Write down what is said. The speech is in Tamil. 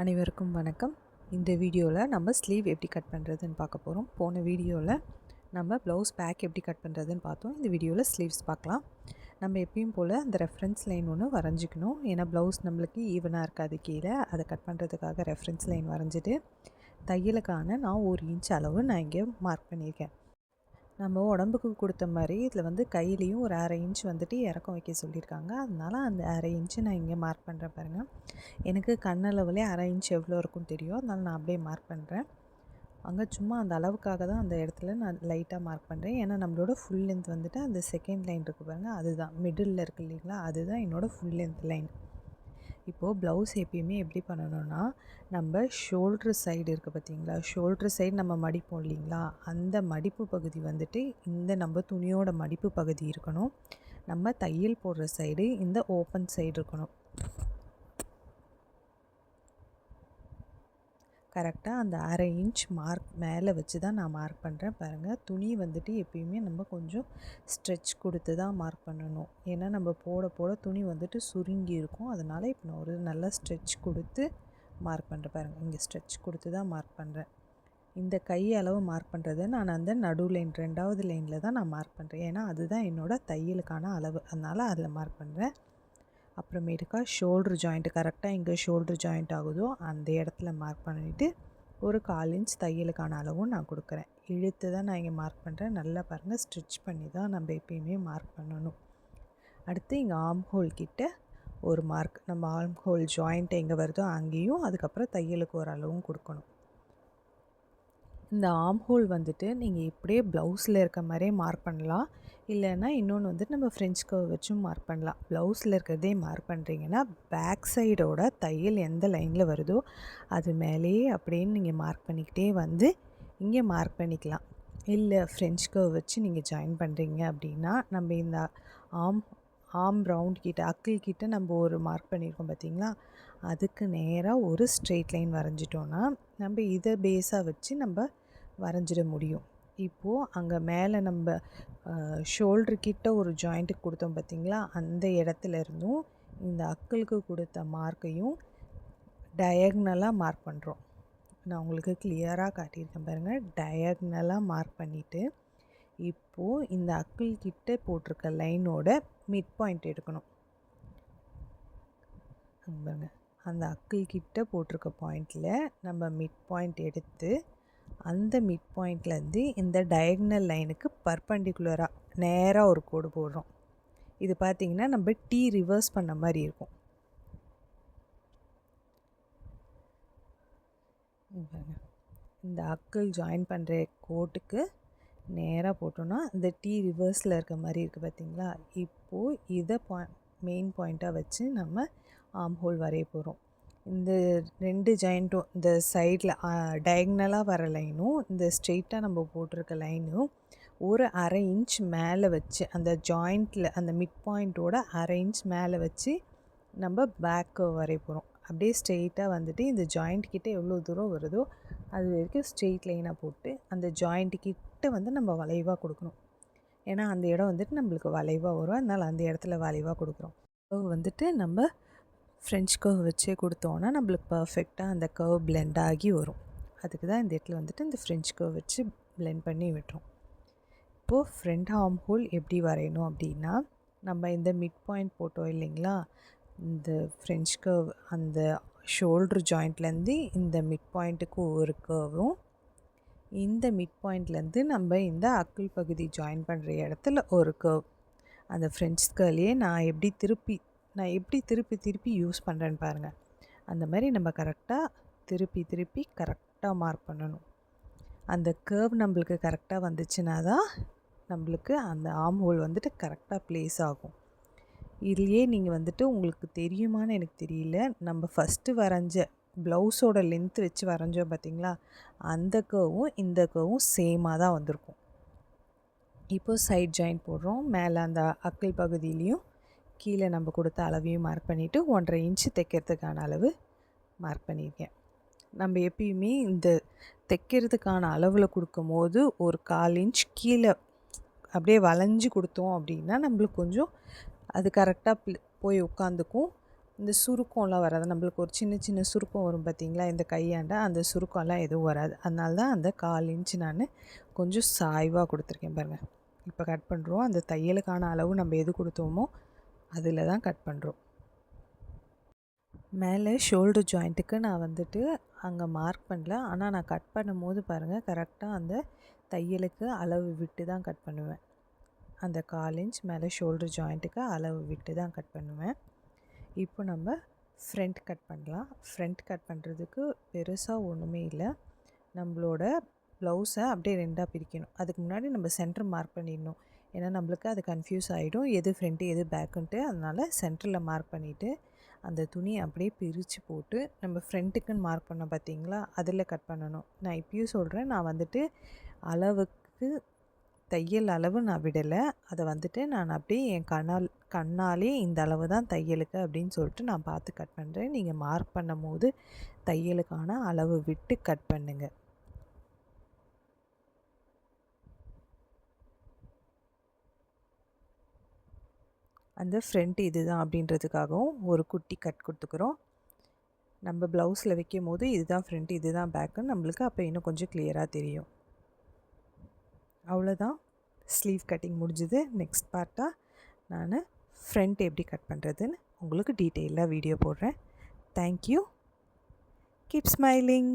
அனைவருக்கும் வணக்கம். இந்த வீடியோவில் நம்ம ஸ்லீவ் எப்படி கட் பண்ணுறதுன்னு பார்க்க போகிறோம். போன வீடியோவில் நம்ம ப்ளவுஸ் பேக் எப்படி கட் பண்ணுறதுன்னு பார்த்தோம். இந்த வீடியோவில் ஸ்லீவ்ஸ் பார்க்கலாம். நம்ம எப்பயும் போல் அந்த ரெஃபரன்ஸ் லைன் ஒன்று வரைஞ்சிக்கணும். ஏன்னா ப்ளவுஸ் நம்மளுக்கு ஈவனாக இருக்காது கீழே. அதை கட் பண்ணுறதுக்காக ரெஃபரன்ஸ் லைன் வரைஞ்சிட்டு தையலுக்கான நான் 1 இன்ச் அளவு நான் இங்கே மார்க் பண்ணியிருக்கேன். நம்ம உடம்புக்கு கொடுத்த மாதிரி இதில் கையிலையும் ஒரு 1/2 இன்ச் இறக்கம் வைக்க சொல்லியிருக்காங்க. அதனால் அந்த 1/2 இன்ச்சு நான் இங்கே மார்க் பண்ணுறேன் பாருங்கள். எனக்கு கண்ணளவுலேயே 1/2 இன்ச் எவ்வளோ இருக்குன்னு தெரியும். அதனால் நான் அப்படியே மார்க் பண்ணுறேன். அங்கே சும்மா அந்த அளவுக்காக தான் அந்த இடத்துல நான் லைட்டாக மார்க் பண்ணுறேன். ஏன்னா நம்மளோட ஃபுல் லென்த் அந்த செகண்ட் லைன் இருக்குது பாருங்கள், அதுதான் மிடில் இருக்குது இல்லைங்களா, அதுதான் என்னோடய ஃபுல் லென்த் லைன். இப்போது ப்ளவுஸ் எப்பயுமே எப்படி பண்ணணும்னா, நம்ம ஷோல்ட்ரு சைடு இருக்குது பார்த்திங்களா, ஷோல்ட்ரு சைடு நம்ம மடிப்போம் இல்லைங்களா, அந்த மடிப்பு பகுதி இந்த நம்ம துணியோட மடிப்பு பகுதி இருக்கணும். நம்ம தையல் போடுற சைடு இந்த ஓப்பன் சைடு இருக்கணும். கரெக்டாக அந்த 1/2 இன்ச் மார்க் மேலே வச்சு தான் நான் மார்க் பண்ணுறேன் பாருங்கள். துணி எப்பயுமே நம்ம கொஞ்சம் ஸ்ட்ரெச் கொடுத்து தான் மார்க் பண்ணணும். ஏன்னா நம்ம போட துணி சுருங்கி இருக்கும். அதனால் இப்போ நான் ஒரு நல்ல ஸ்ட்ரெச் கொடுத்து மார்க் பண்ணுறேன் பாருங்கள். இங்கே ஸ்ட்ரெச் கொடுத்து தான் மார்க் பண்ணுறேன். இந்த கை அளவு மார்க் பண்ணுறதை நான் அந்த நடு லைன் 2வது லைனில் தான் நான் மார்க் பண்ணுறேன். ஏன்னா அதுதான் என்னோடய தையலுக்கான அளவு. அதனால் அதில் மார்க் பண்ணுறேன். அப்புறமேட்டுக்கா ஷோல்ட்ரு ஜாயிண்ட்டு கரெக்டாக எங்கே ஷோல்ட்ரு ஜாயிண்ட் ஆகுதோ அந்த இடத்துல மார்க் பண்ணிவிட்டு ஒரு 1/4 இன்ச் தையலுக்கான அளவும் நான் கொடுக்குறேன். இழுத்து தான் நான் இங்கே மார்க் பண்ணுறேன். நல்லா பாருங்கள், ஸ்டிச் பண்ணி தான் நம்ம எப்பயுமே மார்க் பண்ணணும். அடுத்து இங்கே ஆர்ம் ஹோல் கிட்ட ஒரு மார்க், நம்ம ஆர்ம் ஹோல் ஜாயிண்ட் எங்கே வருதோ அங்கேயும், அதுக்கப்புறம் தையலுக்கு ஒரு அளவும் கொடுக்கணும். இந்த ஆர்ம் ஹோல் நீங்கள் இப்படியே ப்ளவுஸில் இருக்க மாதிரியே மார்க் பண்ணலாம். இல்லைன்னா இன்னொன்று நம்ம ஃப்ரெஞ்ச் கர்வ் வச்சும் மார்க் பண்ணலாம். ப்ளவுஸில் இருக்கிறதே மார்க் பண்ணுறீங்கன்னா பேக் சைடோட தையல் எந்த லைனில் வருதோ அது மேலேயே அப்படின்னு நீங்கள் மார்க் பண்ணிக்கிட்டே இங்கே மார்க் பண்ணிக்கலாம். இல்லை ஃப்ரெஞ்ச் கர்வ் வச்சு நீங்கள் ஜாயின் பண்ணுறீங்க அப்படின்னா நம்ம இந்த ஆர்ம் ரவுண்ட் கிட்ட அக்கிள் கிட்ட நம்ம ஒரு மார்க் பண்ணியிருக்கோம் பார்த்திங்களா, அதுக்கு நேராக ஒரு ஸ்ட்ரெயிட் லைன் வரைஞ்சிட்டோன்னா நம்ம இதை பேஸாக வச்சு நம்ம வரைஞ்சிட முடியும். இப்போது அங்கே மேலே நம்ம ஷோல்ட்ரு கிட்ட ஒரு ஜாயிண்ட்டுக்கு கொடுத்தோம் பார்த்திங்களா, அந்த இடத்துல இருந்தும் இந்த அக்கிளுக்கு கொடுத்த மார்க்கையும் டயக்னலாக மார்க் பண்ணுறோம். நான் உங்களுக்கு கிளியராக காட்டியிருக்கேன் பாருங்கள். டயக்னலாக மார்க் பண்ணிவிட்டு இப்போது இந்த அக்கிள் கிட்ட போட்டிருக்க லைனோட மிட் பாயிண்ட் எடுக்கணும். பாருங்க, அந்த அக்கிள் கிட்ட போட்டிருக்க பாயிண்டில் நம்ம மிட் பாயிண்ட் எடுத்து அந்த மிட் பாயிண்ட்லேருந்து இந்த டயக்னல் லைனுக்கு பர்பண்டிகுலராக நேராக ஒரு கோடு போடுறோம். இது பார்த்திங்கன்னா நம்ம டீ ரிவர்ஸ் பண்ண மாதிரி இருக்கும். இந்த அக்கிள் ஜாயின் பண்ணுற கோட்டுக்கு நேராக போட்டோன்னா இந்த டீ ரிவர்ஸில் இருக்க மாதிரி இருக்குது பார்த்திங்களா. இப்போது இதை மெயின் பாயிண்ட்டாக வச்சு நம்ம ஆர்ம் ஹோல் வரைய போகிறோம். இந்த 2 ஜாயிண்ட்டும் இந்த சைடில் டயக்னலாக வர லைனும் இந்த ஸ்ட்ரெயிட்டாக நம்ம போட்டிருக்க லைனும் ஒரு 1/2 இன்ச் மேலே வச்சு அந்த ஜாயிண்ட்டில் அந்த மிட் பாயிண்ட்டோட 1/2 இன்ச் மேலே வச்சு நம்ம பேக்கு வரைய போகிறோம். அப்படியே ஸ்ட்ரெயிட்டாக இந்த ஜாயிண்ட் கிட்டே எவ்வளோ தூரம் வருதோ அது வரைக்கும் ஸ்ட்ரெயிட் லைனாக போட்டு அந்த ஜாயிண்ட் கிட்ட நம்ம வளைவாக கொடுக்கணும். ஏன்னா அந்த இடம் நம்மளுக்கு வளைவாக வரும். அதனால் அந்த இடத்துல வளைவாக கொடுக்குறோம். நம்ம ஃப்ரெஞ்ச் கர்வ் வச்சே கொடுத்தோன்னா நம்மளுக்கு பர்ஃபெக்டாக அந்த கர்வ் பிளெண்ட் ஆகி வரும். அதுக்கு தான் இந்த இடத்துல இந்த ஃப்ரெஞ்ச் கர்வ் வச்சு பிளெண்ட் பண்ணி விட்டுரும். இப்போது ஃப்ரண்ட் ஆர்ம் ஹோல் எப்படி வரையணும் அப்படின்னா, நம்ம இந்த மிட் பாயிண்ட் போட்டோம் இல்லைங்களா, இந்த ஃப்ரெஞ்ச் கர்வ் அந்த ஷோல்ட்ரு ஜாயிண்ட்லேருந்து இந்த மிட் பாயிண்ட்டுக்கு ஒரு கர்வும், இந்த மிட் பாயிண்ட்லேருந்து நம்ம இந்த அக்கிள் பகுதி ஜாயின் பண்ணுற இடத்துல ஒரு கர்வ். அந்த ஃப்ரெஞ்ச் கர்வ்லேயே நான் எப்படி திருப்பி யூஸ் பண்ணுறேன்னு பாருங்கள். அந்த மாதிரி நம்ம கரெக்டாக திருப்பி கரெக்டாக மார்க் பண்ணணும். அந்த கர்வ் நம்மளுக்கு கரெக்டாக வந்துச்சுன்னா தான் நம்மளுக்கு அந்த ஆர்ம் ஹோல் கரெக்டாக ப்ளேஸ் ஆகும். இதுலேயே நீங்கள் உங்களுக்கு தெரியுமான்னு எனக்கு தெரியல, நம்ம ஃபஸ்ட்டு வரைஞ்ச ப்ளவுஸோட லென்த் வச்சு வரைஞ்சோம் பார்த்திங்களா, அந்த கர்வும் இந்த கர்வும் சேமாக தான் வந்திருக்கும். இப்போது சைட் ஜாயிண்ட் போடுறோம். மேலே அந்த அக்கிள் பகுதியிலையும் கீழே நம்ம கொடுத்த அளவையும் மார்க் பண்ணிவிட்டு 1/2 இன்ச்சு தைக்கிறதுக்கான அளவு மார்க் பண்ணியிருக்கேன். நம்ம எப்பயுமே இந்த தைக்கிறதுக்கான அளவில் கொடுக்கும்போது ஒரு 1/4 இன்ச் கீழே அப்படியே வளைஞ்சி கொடுத்தோம் அப்படின்னா நம்மளுக்கு கொஞ்சம் அது கரெக்டாக போய் உட்காந்துக்கும். இந்த சுருக்கம்லாம் வராது. நம்மளுக்கு ஒரு சின்ன சின்ன சுருக்கம் வரும் பார்த்தீங்களா, இந்த கையாண்ட அந்த சுருக்கம்லாம் எதுவும் வராது. அதனால தான் அந்த 1/4 இன்ச் நான் கொஞ்சம் சாய்வாக கொடுத்துருக்கேன் பாருங்கள். இப்போ கட் பண்ணுறோம். அந்த தையலுக்கான அளவு நம்ம எது கொடுத்தோமோ அதில் தான் கட் பண்ணுறோம். மேலே ஷோல்டர் ஜாயிண்ட்டுக்கு நான் வந்துட்டு அங்கே மார்க் பண்ணல. ஆனால் நான் கட் பண்ணும்போது பாருங்கள், கரெக்டாக அந்த தையலுக்கு அளவு விட்டு தான் கட் பண்ணுவேன். அந்த 1/4 இன்ச் மேலே ஷோல்டர் ஜாயிண்ட்டுக்கு அளவு விட்டு தான் கட் பண்ணுவேன். இப்போ நம்ம ஃப்ரண்ட் கட் பண்ணலாம். ஃப்ரண்ட் கட் பண்ணுறதுக்கு பெருசாக ஒன்றுமே இல்லை. நம்மளோட ப்ளவுஸை அப்படியே 2ஆக பிரிக்கணும். அதுக்கு முன்னாடி நம்ம சென்டர் மார்க் பண்ணிடணும். ஏன்னா நம்மளுக்கு அது கன்ஃப்யூஸ் ஆகிடும், எது ஃப்ரண்ட்டு எது பேக்குன்ட்டு. அதனால் சென்டரில் மார்க் பண்ணிவிட்டு அந்த துணியை அப்படியே பிரித்து போட்டு நம்ம ஃப்ரண்ட்டுக்குன்னு மார்க் பண்ணோம் பார்த்தீங்களா, அதில் கட் பண்ணணும். நான் இப்பயும் சொல்கிறேன், நான் வந்துட்டு அளவுக்கு தையல் அளவு நான் விடலை. அதை வந்துட்டு நான் அப்படியே என் கண்ணாலே இந்த அளவு தான் தையலுக்கு அப்படின்னு சொல்லிட்டு நான் பார்த்து கட் பண்ணுறேன். நீங்கள் மார்க் பண்ணும் போது தையலுக்கான அளவு விட்டு கட் பண்ணுங்கள். அந்த ஃப்ரண்ட் இது தான் அப்படின்றதுக்காகவும் ஒரு குட்டி கட் கொடுத்துக்கிறோம். நம்ம ப்ளவுஸில் வைக்கும் போது இதுதான் ஃப்ரண்ட் இது தான் பேக்குன்னு நம்மளுக்கு அப்போ இன்னும் கொஞ்சம் கிளியராக தெரியும். அவ்வளோதான், ஸ்லீவ் கட்டிங் முடிஞ்சுது. நெக்ஸ்ட் பார்ட்டாக நான் ஃப்ரண்ட் எப்படி கட் பண்ணுறதுன்னு உங்களுக்கு டீட்டெயிலாக வீடியோ போடுறேன். தேங்க்யூ. Keep smiling.